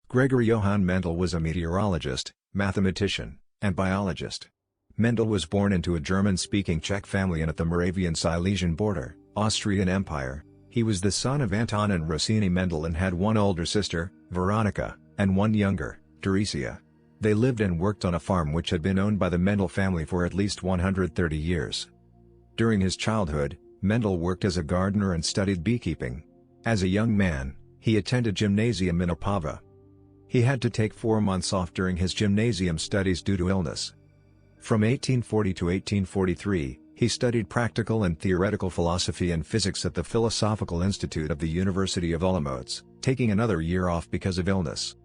Gregor Johann Mendel was a meteorologist, mathematician, and biologist. Mendel was born into a German-speaking Czech family and at the Moravian-Silesian border, Austrian Empire. He was the son of Anton and Rossini Mendel and had one older sister, Veronica, and one younger, Teresia. They lived and worked on a farm which had been owned by the Mendel family for at least 130 years. During his childhood, Mendel worked as a gardener and studied beekeeping. As a young man, he attended gymnasium in Opava. He had to take 4 months off during his gymnasium studies due to illness. From 1840 to 1843, he studied practical and theoretical philosophy and physics at the Philosophical Institute of the University of Olomouc, taking another year off because of illness.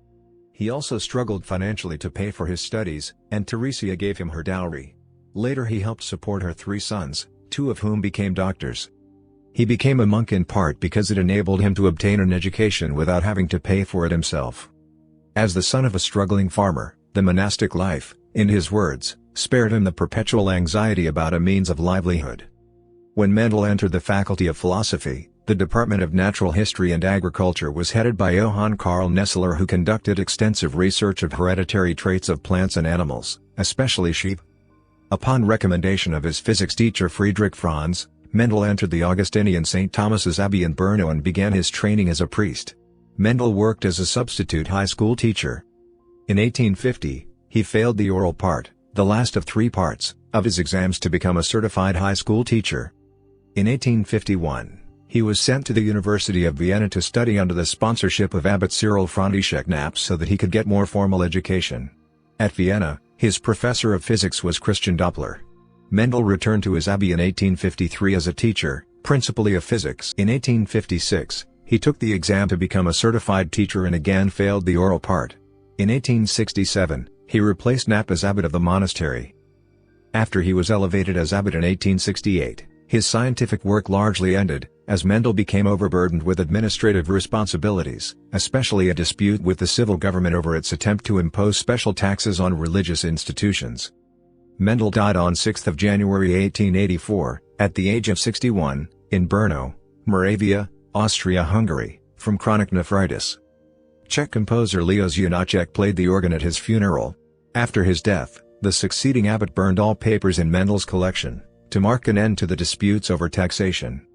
He also struggled financially to pay for his studies, and Teresia gave him her dowry. Later he helped support her 3 sons, 2 of whom became doctors. He became a monk in part because it enabled him to obtain an education without having to pay for it himself. As the son of a struggling farmer, the monastic life, in his words, spared him the perpetual anxiety about a means of livelihood. When Mendel entered the Faculty of Philosophy, the Department of Natural History and Agriculture was headed by Johann Karl Nesseler, who conducted extensive research of hereditary traits of plants and animals, especially sheep. Upon recommendation of his physics teacher Friedrich Franz, Mendel entered the Augustinian St. Thomas's Abbey in Brno and began his training as a priest. Mendel worked as a substitute high school teacher. In 1850, he failed the oral part, the last of 3 parts, of his exams to become a certified high school teacher. In 1851, he was sent to the University of Vienna to study under the sponsorship of Abbot Cyril František Knap so that he could get more formal education. At Vienna, his professor of physics was Christian Doppler. Mendel returned to his abbey in 1853 as a teacher, principally of physics. In 1856, he took the exam to become a certified teacher and again failed the oral part. In 1867, he replaced Knapp as abbot of the monastery. After he was elevated as abbot in 1868, his scientific work largely ended, as Mendel became overburdened with administrative responsibilities, especially a dispute with the civil government over its attempt to impose special taxes on religious institutions. Mendel died on 6 January 1884, at the age of 61, in Brno, Moravia, Austria-Hungary, from chronic nephritis. Czech composer Leos Janáček played the organ at his funeral. After his death, the succeeding abbot burned all papers in Mendel's collection, to mark an end to the disputes over taxation.